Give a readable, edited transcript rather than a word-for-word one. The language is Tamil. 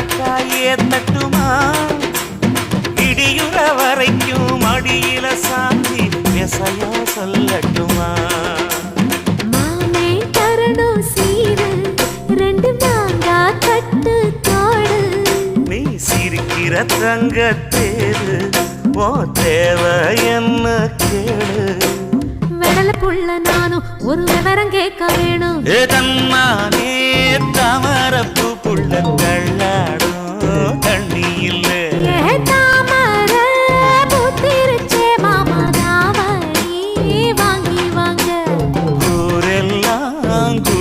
பறக்காயே தட்டுமா இடியுற வரைக்கும் அடியில சாந்தி விசையா சொல்லட்டுமா மாமே தரணும் சீரு ரெண்டு மாங்கா கட்டு தோடு நீ சிரிக்கிற தங்கத்தேரு ஓ தேவை என்ன கேளு வெடல புள்ள நானும் ஒரு விவரம் கேட்க வேணும் தன்னானே தாமரப்பு புள்ள